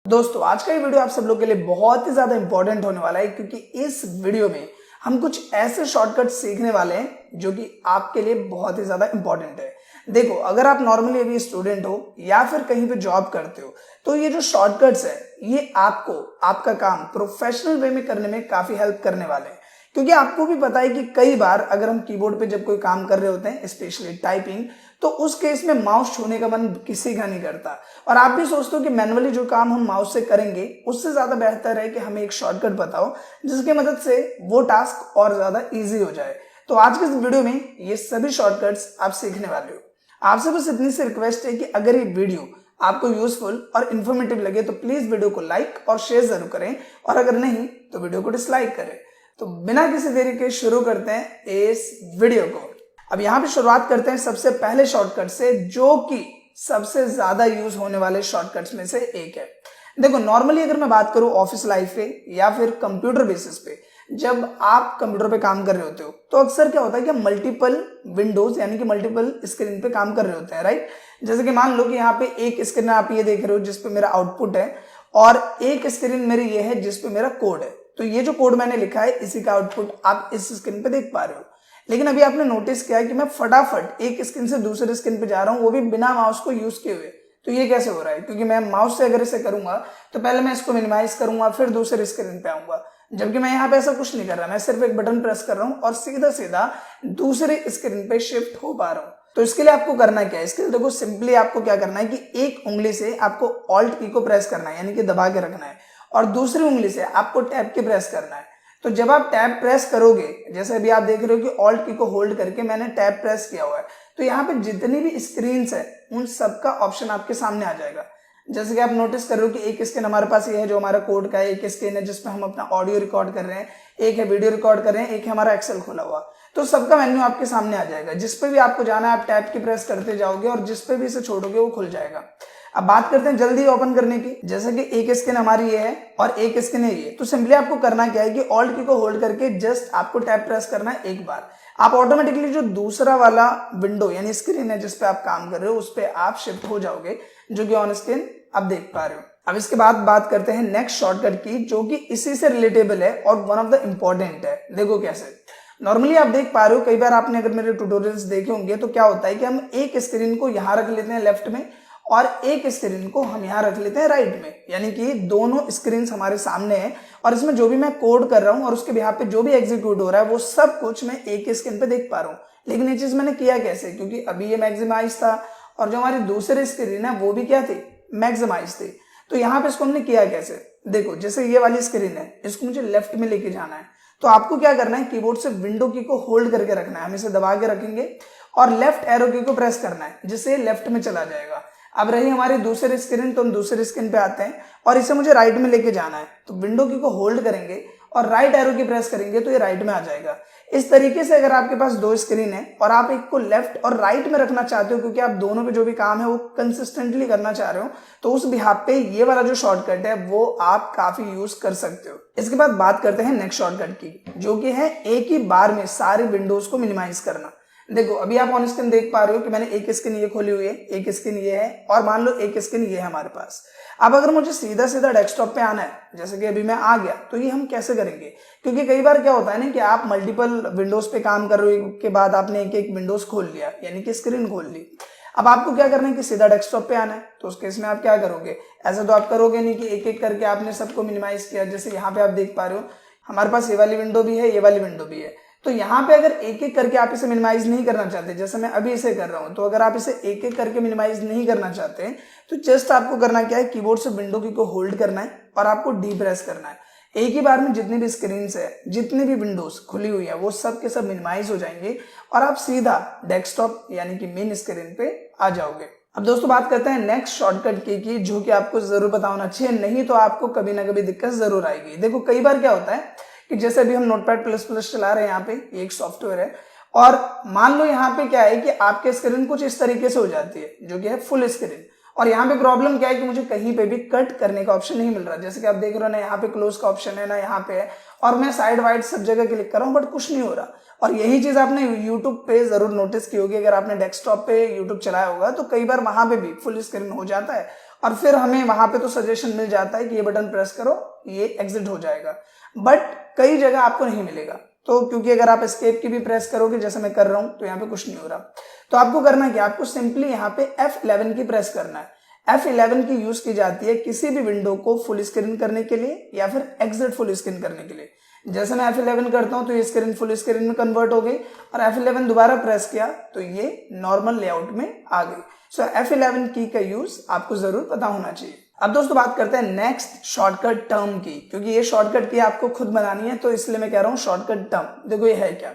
दोस्तों आज का ये वीडियो आप सब लोग के लिए बहुत ही ज्यादा इंपॉर्टेंट होने वाला है क्योंकि इस वीडियो में हम कुछ ऐसे शॉर्टकट सीखने वाले हैं जो कि आपके लिए बहुत ही ज्यादा इंपॉर्टेंट है। देखो, अगर आप नॉर्मली अभी स्टूडेंट हो या फिर कहीं पे जॉब करते हो तो ये जो शॉर्टकट्स है ये आपको आपका काम प्रोफेशनल वे में करने में काफी हेल्प करने वाले हैं। क्योंकि आपको भी पता है कि कई बार अगर हम कीबोर्ड पे जब कोई काम कर रहे होते हैं, स्पेशली टाइपिंग, तो उस केस में माउस छूने का मन किसी का नहीं करता और आप भी सोचते हो कि मैनुअली जो काम हम माउस से करेंगे उससे ज्यादा बेहतर है कि हमें एक शॉर्टकट बताओ जिसकी मदद से वो टास्क और ज्यादा इजी हो जाए। तो आज के इस वीडियो में ये सभी शॉर्टकट्स आप सीखने वाले हो। आपसे बस इतनी सी रिक्वेस्ट है कि अगर ये वीडियो आपको यूजफुल और इन्फॉर्मेटिव लगे तो प्लीज वीडियो को लाइक और शेयर जरूर करें और अगर नहीं तो वीडियो को डिसलाइक करें। तो बिना किसी देरी के शुरू करते हैं इस वीडियो को। अब यहाँ पे शुरुआत करते हैं सबसे पहले शॉर्टकट से जो कि सबसे ज्यादा यूज होने वाले शॉर्टकट्स में से एक है। देखो, नॉर्मली अगर मैं बात करूं ऑफिस लाइफ पे या फिर कंप्यूटर बेसिस पे, जब आप कंप्यूटर पे काम कर रहे होते हो तो अक्सर क्या होता है कि मल्टीपल विंडोज यानी कि मल्टीपल स्क्रीन पे काम कर रहे होते हैं, राइट। जैसे कि मान लो कि यहाँ पे एक स्क्रीन आप ये देख रहे हो जिसपे मेरा आउटपुट है और एक स्क्रीन मेरी ये है जिसपे मेरा कोड है। तो ये जो कोड मैंने लिखा है इसी का आउटपुट आप इस स्क्रीन पे देख पा रहे हो। लेकिन अभी आपने नोटिस किया है कि मैं फटाफट एक स्क्रीन से दूसरे स्क्रीन पे जा रहा हूं, वो भी बिना माउस को यूज किए हुए। तो ये कैसे हो रहा है? क्योंकि मैं माउस से अगर इसे करूंगा तो पहले मैं इसको मिनिमाइज करूंगा फिर दूसरे स्क्रीन पे आऊंगा, जबकि मैं यहाँ पे ऐसा कुछ नहीं कर रहा। मैं सिर्फ एक बटन प्रेस कर रहा हूँ और सीधा सीधा दूसरे स्क्रीन पे शिफ्ट हो पा रहा हूँ। तो इसके लिए आपको करना क्या है? इसके लिए देखो, सिंपली आपको क्या करना है कि एक उंगली से आपको ऑल्ट की को प्रेस करना है, यानी कि दबा के रखना है, और दूसरी उंगली से आपको टैब की प्रेस करना है। तो जब आप टैब प्रेस करोगे, जैसे अभी आप देख रहे हो कि ऑल्ट की को होल्ड करके मैंने टैब प्रेस किया हुआ है, तो यहाँ पे जितनी भी स्क्रीन्स है उन सबका ऑप्शन आपके सामने आ जाएगा। जैसे कि आप नोटिस कर रहे हो कि एक स्क्रीन हमारे पास ये है जो हमारा कोड का है, एक स्क्रीन है जिसपे हम अपना ऑडियो रिकॉर्ड कर रहे हैं, एक है वीडियो रिकॉर्ड कर रहे हैं, एक है हमारा एक्सेल खोला हुआ। तो सबका मेन्यू आपके सामने आ जाएगा। जिसपे भी आपको जाना है आप टैब की प्रेस करते जाओगे और जिसपे भी इसे छोड़ोगे वो खुल जाएगा। अब बात करते हैं जल्दी ओपन करने की। जैसे कि एक स्क्रीन हमारी ये है और एक स्क्रीन है ये, तो सिंपली आपको करना क्या है कि ऑल्ट की को होल्ड करके जस्ट आपको टैब प्रेस करना है एक बार। आप ऑटोमेटिकली जो दूसरा वाला विंडो यानी स्क्रीन है जिसपे आप काम कर रहे हो उस पे आप शिफ्ट हो जाओगे, जो कि ऑन स्क्रीन आप देख पा रहे हो। अब इसके बाद बात करते हैं नेक्स्ट शॉर्टकट की, जो कि इसी से रिलेटेबल है और वन ऑफ द इंपॉर्टेंट है। देखो कैसे। नॉर्मली आप देख पा रहे हो, कई बार आपने अगर मेरे ट्यूटोरियल्स देखे होंगे तो क्या होता है कि हम एक स्क्रीन को यहां रख लेते हैं लेफ्ट में और एक स्क्रीन को हम यहां रख लेते हैं राइट में, यानी कि दोनों स्क्रीन हमारे सामने है और इसमें जो भी मैं कोड कर रहा हूं और उसके बिहाफ पे जो भी एग्जीक्यूट हो रहा है वो सब कुछ मैं एक ही स्क्रीन पे देख पा रहा हूं। लेकिन ये चीज मैंने किया कैसे? क्योंकि अभी ये मैक्सिमाइज था और जो हमारी दूसरी स्क्रीन है वो भी क्या थी? मैक्सिमाइज थी। तो यहाँ पे इसको हमने किया कैसे? देखो, जैसे ये वाली स्क्रीन है इसको मुझे लेफ्ट में लेके जाना है, तो आपको क्या करना है, कीबोर्ड से विंडो की को होल्ड करके रखना है। हम इसे दबा के रखेंगे और लेफ्ट एरो की को प्रेस करना है जिससे लेफ्ट में चला जाएगा। अब रही हमारी दूसरी स्क्रीन, तो हम दूसरी स्क्रीन पे आते हैं और इसे मुझे राइट में लेके जाना है, तो विंडो की को होल्ड करेंगे और राइट एरो की प्रेस करेंगे तो ये राइट में आ जाएगा। इस तरीके से अगर आपके पास दो स्क्रीन है और आप एक को लेफ्ट और राइट में रखना चाहते हो क्योंकि आप दोनों पे जो भी काम है वो कंसिस्टेंटली करना चाह रहे हो, तो उस बिहाफ पे ये वाला जो शॉर्टकट है वो आप काफी यूज कर सकते हो। इसके बाद बात करते हैं नेक्स्ट शॉर्टकट की, जो कि है एक ही बार में सारे विंडोज को मिनिमाइज करना। देखो, अभी आप ऑन स्क्रीन देख पा रहे हो कि मैंने एक स्क्रीन ये खोली हुई है, एक स्क्रीन ये है और मान लो एक स्क्रीन ये है हमारे पास। अब अगर मुझे सीधा सीधा डेस्कटॉप पे आना है, जैसे कि अभी मैं आ गया, तो ये हम कैसे करेंगे? क्योंकि कई बार क्या होता है ना कि आप मल्टीपल विंडोज पे काम कर रहे हो के बाद आपने एक एक विंडोज खोल लिया, यानी कि स्क्रीन खोल ली। अब आपको क्या करना है कि सीधा डेस्कटॉप पे आना है, तो उस केस में आप क्या करोगे? ऐसा तो आप करोगे नहीं कि एक एक करके आपने सबको मिनिमाइज किया। जैसे यहाँ पे आप देख पा रहे हो हमारे पास ये वाली विंडो भी है, ये वाली विंडो भी है। तो यहाँ पे अगर एक एक करके आप इसे मिनिमाइज नहीं करना चाहते, जैसे मैं अभी इसे कर रहा हूं, तो अगर आप इसे एक एक करके मिनिमाइज नहीं करना चाहते तो जस्ट आपको करना क्या है, कीबोर्ड से विंडो की को होल्ड करना है और आपको डी प्रेस करना है। एक ही बार में जितनी भी स्क्रीन है, जितनी भी विंडोज खुली हुई है वो सब के सब मिनिमाइज हो जाएंगे और आप सीधा डेस्कटॉप यानी कि मेन स्क्रीन पे आ जाओगे। अब दोस्तों बात करते हैं नेक्स्ट शॉर्टकट की जो कि आपको जरूर पता होना चाहिए, नहीं तो आपको कभी ना कभी दिक्कत जरूर आएगी। देखो, कई बार क्या होता है कि जैसे अभी हम नोटपैड प्लस प्लस चला रहे हैं, यहाँ पे ये एक सॉफ्टवेयर है और मान लो यहाँ पे क्या है कि आपके स्क्रीन कुछ इस तरीके से हो जाती है जो कि है फुल स्क्रीन, और यहाँ पे प्रॉब्लम क्या है कि मुझे कहीं पे भी कट करने का ऑप्शन नहीं मिल रहा। जैसे कि आप देख रहे हो ना, यहाँ पे क्लोज का ऑप्शन है ना, यहाँ पे है, और मैं साइड वाइड सब जगह क्लिक कर रहा हूँ बट कुछ नहीं हो रहा। और यही चीज आपने यूट्यूब पे जरूर नोटिस की होगी, अगर आपने डेस्कटॉप पे यूट्यूब चलाया होगा तो कई बार वहां पे भी फुल स्क्रीन हो जाता है और फिर हमें वहां पे तो सजेशन मिल जाता है कि ये बटन प्रेस करो, ये एग्जिट हो जाएगा, बट कई जगह आपको नहीं मिलेगा। तो क्योंकि अगर आप एस्केप की भी प्रेस करोगे जैसे मैं कर रहा हूं तो यहाँ पे कुछ नहीं हो रहा। तो आपको करना क्या, आपको सिंपली यहाँ पे F11 की प्रेस करना है। F11 की यूज की जाती है किसी भी विंडो को फुल स्क्रीन करने के लिए या फिर एग्जिट फुल स्क्रीन करने के लिए। जैसे मैं F11 करता हूं तो ये स्क्रीन फुल स्क्रीन में कन्वर्ट हो गई, और F11 दोबारा प्रेस किया तो ये नॉर्मल लेआउट में आ गई। सो F11 की का यूज आपको जरूर पता होना चाहिए। अब दोस्तों बात करते हैं नेक्स्ट शॉर्टकट टर्म की, क्योंकि ये शॉर्टकट की आपको खुद बनानी है तो इसलिए मैं कह रहा हूं शॉर्टकट टर्म। देखो ये है क्या,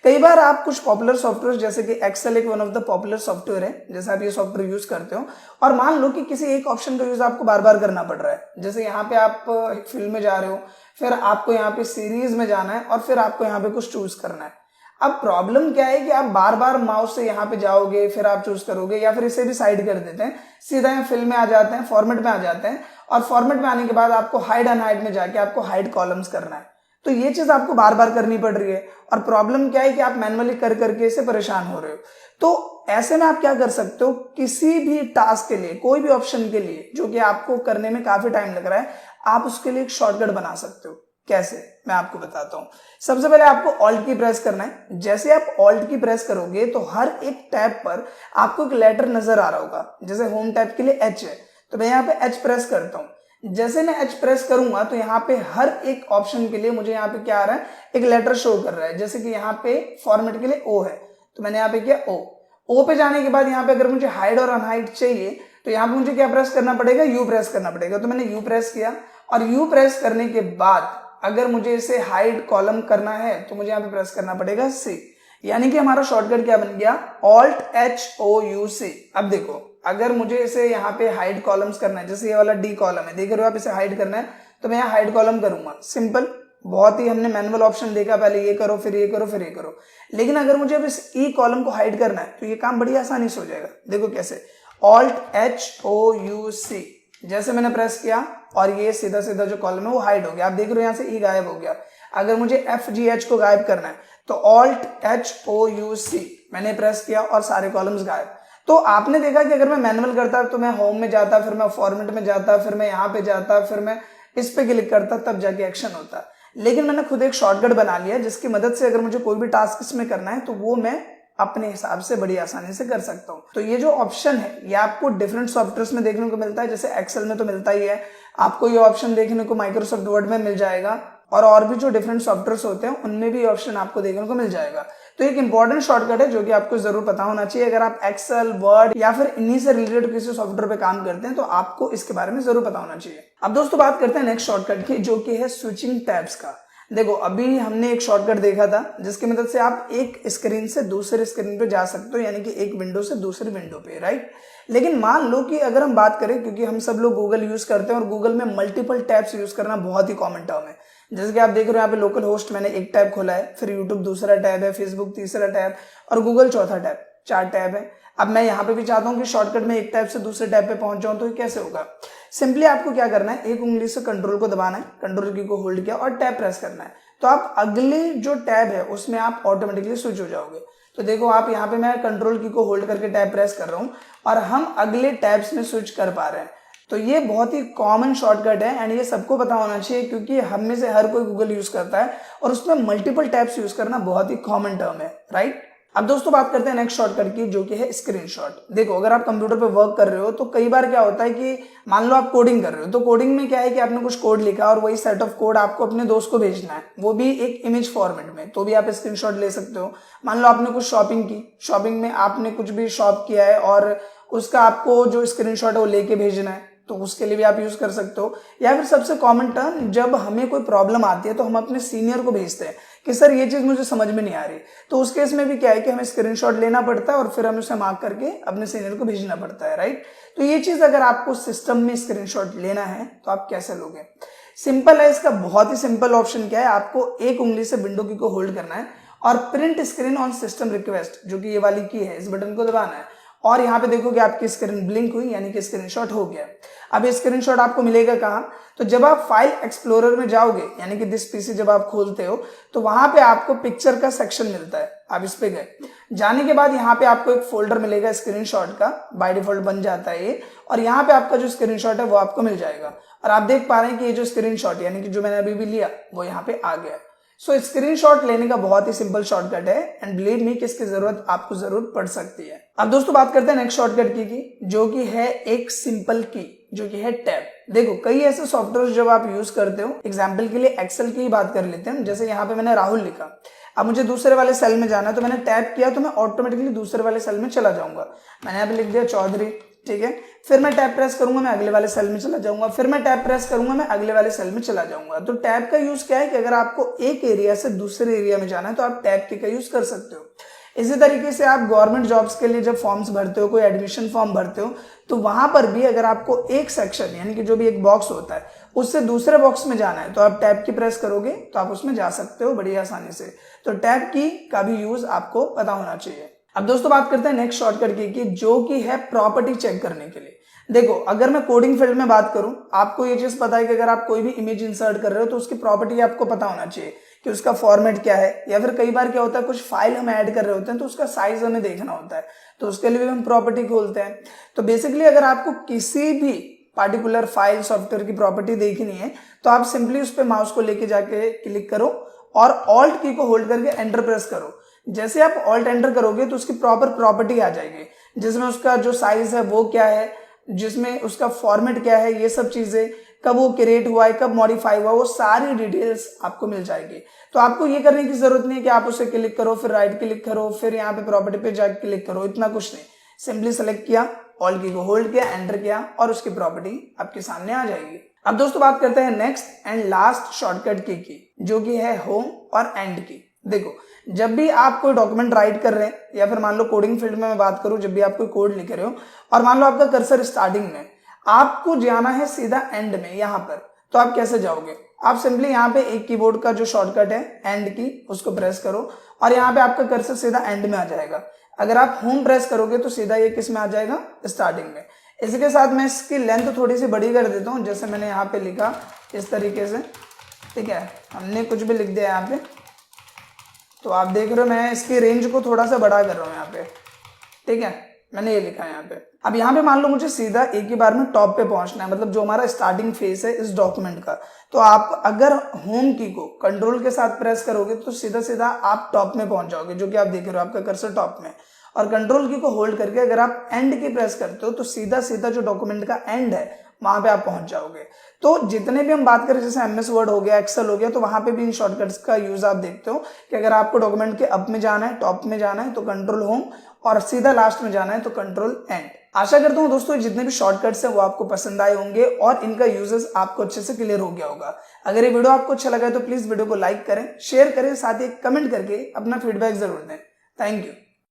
कई बार आप कुछ पॉपुलर सॉफ्टवेयर जैसे कि एक्सेल एक one of the popular software है, जैसे आप ये सॉफ्टवेयर यूज करते हो और मान लो कि किसी एक ऑप्शन का यूज आपको बार बार करना पड़ रहा है। जैसे यहाँ पे आप एक फिल्म में जा रहे हो, फिर आपको यहाँ पे सीरीज में जाना है और फिर आपको यहाँ पे कुछ चूज करना है। अब प्रॉब्लम क्या है कि आप बार बार माउस से यहाँ पे जाओगे, फिर आप चूज करोगे, या फिर इसे भी साइड कर देते हैं, सीधा यहाँ फिल्म में आ जाते हैं, फॉर्मेट में आ जाते हैं, और फॉर्मेट में आने के बाद आपको हाइड एंड हाइड में जाके आपको हाइड कॉलम्स करना है। तो ये चीज आपको बार बार करनी पड़ रही है, और प्रॉब्लम क्या है कि आप मैनुअली कर करके इसे परेशान हो रहे हो। तो ऐसे में आप क्या कर सकते हो, किसी भी टास्क के लिए, कोई भी ऑप्शन के लिए जो कि आपको करने में काफी टाइम लग रहा है, आप उसके लिए एक शॉर्टकट बना सकते हो। कैसे, मैं आपको बताता हूं। सबसे पहले आपको ऑल्ट की प्रेस करना है। जैसे आप ऑल्ट की प्रेस करोगे तो हर एक टैब पर आपको एक लेटर नजर आ रहा होगा। जैसे होम टैब के लिए H है, तो मैं यहाँ पे H प्रेस करता हूं। जैसे मैं H प्रेस करूंगा तो यहाँ पे हर एक ऑप्शन के लिए मुझे यहाँ पे क्या आ रहा है, एक लेटर शो कर रहा है। जैसे कि यहाँ पे फॉर्मेट के लिए O है, तो मैंने यहाँ पे किया O पे जाने के बाद यहाँ पे अगर मुझे हाइड और अनहाइड चाहिए तो यहाँ पे मुझे क्या प्रेस करना पड़ेगा, U प्रेस करना पड़ेगा। तो मैंने U प्रेस किया, और U प्रेस करने के बाद अगर मुझे इसे हाइड कॉलम करना है तो मुझे यहाँ पे प्रेस करना पड़ेगा C। यानी कि हमारा शॉर्टकट क्या बन गया, Alt HOUC। अब देखो, अगर मुझे इसे यहाँ पे हाइड कॉलम्स करना है, जैसे ये वाला D कॉलम है, देख रहे हो आप, इसे हाइड करना है तो मैं यहाँ हाइड कॉलम करूंगा। सिंपल, बहुत ही हमने मैनुअल ऑप्शन देखा, पहले ये करो, फिर ये करो, फिर ये करो। लेकिन अगर मुझे अब इस E कॉलम को हाइड करना है तो ये काम बड़ी आसानी से हो जाएगा। देखो कैसे, Alt HOUC, जैसे मैंने प्रेस किया और ये सीधा सीधा जो कॉलम है वो हाइड हो गया। आप देख रहे हो यहाँ से E गायब हो गया। अगर मुझे FGH को गायब करना है तो Alt HOUC मैंने प्रेस किया और सारे कॉलम्स गायब। तो आपने देखा कि अगर मैं मैनुअल करता तो मैं होम में जाता, फिर मैं फॉर्मेट में जाता, फिर मैं यहाँ पे जाता, फिर मैं इस पे क्लिक करता, तब जाके एक्शन होता। लेकिन मैंने खुद एक शॉर्टकट बना लिया जिसकी मदद से अगर मुझे कोई भी टास्क इसमें करना है तो वो मैं अपने हिसाब से बड़ी आसानी से कर सकता हूं। तो ये जो ऑप्शन है ये आपको डिफरेंट सॉफ्टवेयर्स में देखने को मिलता है। जैसे एक्सेल में तो मिलता ही है, आपको ये ऑप्शन देखने को माइक्रोसॉफ्ट वर्ड में मिल जाएगा, और भी जो डिफरेंट सॉफ्टवेयर्स होते हैं उनमें भी ऑप्शन आपको देखने को मिल जाएगा। तो एक इंपॉर्टेंट शॉर्टकट है जो कि आपको जरूर पता होना चाहिए। अगर आप एक्सेल, वर्ड या फिर इन्हीं से रिलेटेड किसी सॉफ्टवेयर पे काम करते हैं तो आपको इसके बारे में जरूर पता होना चाहिए। अब दोस्तों बात करते हैं नेक्स्ट शॉर्टकट की, जो कि है स्विचिंग टैब्स का। देखो, अभी हमने एक शॉर्टकट देखा था जिसकी मदद से आप एक स्क्रीन से दूसरे स्क्रीन पे जा सकते हो, यानी कि एक विंडो से दूसरी विंडो पे, राइट। लेकिन मान लो कि अगर हम बात करें, क्योंकि हम सब लोग गूगल यूज करते हैं और गूगल में मल्टीपल टैब्स यूज करना बहुत ही कॉमन टर्म है। जैसे कि आप देख रहे हो यहाँ पे लोकल होस्ट मैंने एक टैब खोला है, फिर यूट्यूब दूसरा टैब है, फेसबुक तीसरा टैब और गूगल चौथा टैब, 4 टैब है। अब मैं यहाँ पे भी चाहता हूँ कि शॉर्टकट में एक टैब से दूसरे टैब पे पहुंच जाऊं, तो ये कैसे होगा। सिंपली आपको क्या करना है, एक उंगली से कंट्रोल को दबाना है, कंट्रोल की को होल्ड किया और टैब प्रेस करना है, तो आप अगले जो टैब है उसमें आप ऑटोमेटिकली स्विच हो जाओगे। तो देखो आप यहाँ पे मैं कंट्रोल की को होल्ड करके टैब प्रेस कर रहा हूँ और हम अगले टैब्स में स्विच कर पा रहे हैं। तो ये बहुत ही कॉमन शॉर्टकट है एंड ये सबको पता होना चाहिए, क्योंकि हम में से हर कोई गूगल यूज करता है और उसमें मल्टीपल टैब्स यूज करना बहुत ही कॉमन टर्म है, राइट। अब दोस्तों बात करते हैं नेक्स्ट शॉर्टकट की, जो कि है स्क्रीनशॉट। देखो, अगर आप कंप्यूटर पे वर्क कर रहे हो तो कई बार क्या होता है कि मान लो आप कोडिंग कर रहे हो, तो कोडिंग में क्या है कि आपने कुछ कोड लिखा और वही सेट ऑफ कोड आपको अपने दोस्त को भेजना है, वो भी एक इमेज फॉर्मेट में, तो भी आप स्क्रीनशॉट ले सकते हो। मान लो आपने कुछ शॉपिंग की, शॉपिंग में आपने कुछ भी शॉप किया है और उसका आपको जो स्क्रीनशॉट है वो लेके भेजना है, तो उसके लिए भी आप यूज कर सकते हो। या फिर सबसे कॉमन टर्म, जब हमें कोई प्रॉब्लम आती है तो हम अपने सीनियर को भेजते हैं कि सर ये चीज मुझे समझ में नहीं आ रही, तो उस केस में भी क्या है कि हमें स्क्रीनशॉट लेना पड़ता है और फिर हमें उसे मार्क करके अपने सीनियर को भेजना पड़ता है, राइट। तो ये चीज अगर आपको सिस्टम में स्क्रीनशॉट लेना है तो आप कैसे लोगे। सिंपल है, इसका बहुत ही सिंपल ऑप्शन क्या है, आपको एक उंगली से विंडो की को होल्ड करना है और print screen on system request, जो कि ये वाली की है, इस बटन को दबाना है और यहाँ पे देखोगे आपकी स्क्रीन ब्लिंक हुई, यानी कि स्क्रीनशॉट हो गया। अब ये स्क्रीनशॉट आपको मिलेगा कहाँ? तो जब आप फाइल एक्सप्लोरर में जाओगे, यानी कि दिस पीसी जब आप खोलते हो तो वहां पे आपको पिक्चर का सेक्शन मिलता है। आप इस पे गए, जाने के बाद यहाँ पे आपको एक फोल्डर मिलेगा स्क्रीनशॉट का, बाय डिफॉल्ट बन जाता है ये, और यहाँ पे आपका जो स्क्रीनशॉट है वो आपको मिल जाएगा। और आप देख पा रहे हैं कि ये जो स्क्रीनशॉट यानी कि जो मैंने अभी भी लिया वो यहाँ पे आ गया। सो स्क्रीनशॉट लेने का बहुत ही सिंपल शॉर्टकट है, एंड बिलीव मी कि इसकी जरूरत आपको जरूर पड़ सकती है। अब दोस्तों बात करते हैं नेक्स्ट शॉर्टकट की, जो कि है एक सिंपल की, जो कि है टैब। देखो कई ऐसे सॉफ्टवेयर जब आप यूज करते हो, एग्जाम्पल के लिए एक्सेल की ही बात कर लेते हैं। जैसे यहाँ पे मैंने राहुल लिखा, अब मुझे दूसरे वाले सेल में जाना है तो मैंने टैब किया तो मैं ऑटोमेटिकली दूसरे वाले सेल में चला जाऊंगा। मैंने यहाँ पे लिख दिया चौधरी, ठीक है। फिर मैं टैब प्रेस करूंगा, मैं अगले वाले सेल में चला जाऊंगा, फिर मैं टैब प्रेस करूंगा, मैं अगले वाले सेल में चला जाऊंगा। तो टैब का यूज क्या है कि अगर आपको एक एरिया से दूसरे एरिया में जाना है तो आप टैब की का यूज कर सकते हो। इसी तरीके से आप गवर्नमेंट जॉब्स के लिए जब फॉर्म्स भरते हो, कोई एडमिशन फॉर्म भरते हो, तो वहां पर भी अगर आपको एक सेक्शन यानी कि जो भी एक बॉक्स होता है उससे दूसरे बॉक्स में जाना है तो आप टैब की प्रेस करोगे तो आप उसमें जा सकते हो बड़ी आसानी से। तो टैब की का भी यूज आपको पता होना चाहिए। अब दोस्तों बात करते हैं नेक्स्ट शॉर्टकट की, जो कि है प्रॉपर्टी चेक करने के लिए। देखो अगर मैं कोडिंग फील्ड में बात करूं, आपको ये चीज पता है कि अगर आप कोई भी इमेज इंसर्ट कर रहे हो तो उसकी प्रॉपर्टी आपको पता होना चाहिए कि उसका फॉर्मेट क्या है, या फिर कई बार क्या होता है कुछ फाइल हम ऐड कर रहे होते हैं तो उसका साइज हमें देखना होता है, तो उसके लिए भी हम प्रॉपर्टी खोलते हैं। तो बेसिकली अगर आपको किसी भी पार्टिकुलर फाइल सॉफ्टवेयर की प्रॉपर्टी देखनी है तो आप सिंपली उस पर माउस को लेके जाके क्लिक करो और ऑल्ट की को होल्ड करके एंटर प्रेस करो। जैसे आप ऑल्ट एंटर करोगे तो उसकी प्रॉपर प्रॉपर्टी आ जाएगी, जिसमें उसका जो साइज है वो क्या है, जिसमें उसका फॉर्मेट क्या है, ये सब चीजें, कब वो क्रिएट हुआ है, कब मॉडिफाई हुआ, वो सारी डिटेल्स आपको मिल जाएगी। तो आपको ये करने की जरूरत नहीं है कि आप उसे क्लिक करो, फिर राइट क्लिक करो, फिर यहाँ पे प्रॉपर्टी पे जाकर क्लिक करो, इतना कुछ नहीं। सिंपली सेलेक्ट किया, ऑल की को होल्ड किया, एंटर किया और उसकी प्रॉपर्टी आपके सामने आ जाएगी। अब दोस्तों बात करते हैं नेक्स्ट एंड लास्ट शॉर्टकट की, जो कि है होम और एंड की। देखो जब भी आप कोई डॉक्यूमेंट राइट कर रहे हैं, या फिर मान लो कोडिंग फील्ड में मैं बात करूं, जब भी आप कोई कोड लिख रहे हो और मान लो आपका कर्सर स्टार्टिंग में, आपको जाना है सीधा एंड में यहाँ पर, तो आप कैसे जाओगे? आप सिंपली यहाँ पे एक कीबोर्ड का जो शॉर्टकट है एंड की, उसको प्रेस करो और यहाँ पे आपका कर्सर सीधा एंड में आ जाएगा। अगर आप होम प्रेस करोगे तो सीधा ये किस में आ जाएगा? स्टार्टिंग में। इसी के साथ मैं इसकी लेंथ थोड़ी सी बड़ी कर देता हूँ, जैसे मैंने यहाँ पे लिखा इस तरीके से, ठीक है। हमने कुछ भी लिख दिया यहाँ पे, तो आप देख रहे हो मैं इसकी रेंज को थोड़ा सा बड़ा कर रहा हूँ यहाँ पे, ठीक है। मैंने ये लिखा है यहाँ पे। अब यहाँ पे मान लो मुझे सीधा एक ही बार में टॉप पे पहुंचना है, मतलब जो हमारा स्टार्टिंग फेस है इस डॉक्यूमेंट का, तो आप अगर होम की को कंट्रोल के साथ प्रेस करोगे तो सीधा सीधा आप टॉप में पहुंच जाओगे, जो कि आप देख रहे हो आपका कर्सर टॉप में। और कंट्रोल की को होल्ड करके अगर आप एंड की प्रेस करते हो तो सीधा सीधा जो डॉक्यूमेंट का एंड है वहां पे आप पहुंच जाओगे। तो जितने भी हम बात करें, जैसे एमएस वर्ड हो गया, एक्सेल हो गया, तो वहां पे भी इन शॉर्टकट्स का यूज आप देखते हो कि अगर आपको डॉक्यूमेंट के अप में जाना है, टॉप में जाना है तो कंट्रोल होम, और सीधा लास्ट में जाना है तो कंट्रोल एंड। आशा करता हूं दोस्तों जितने भी शॉर्टकट्स हैं वो आपको पसंद आए होंगे और इनका यूजेस आपको अच्छे से क्लियर हो गया होगा। अगर ये वीडियो आपको अच्छा लगा है तो प्लीज वीडियो को लाइक करें, शेयर करें, साथ ही कमेंट करके अपना फीडबैक जरूर दें। Thank you.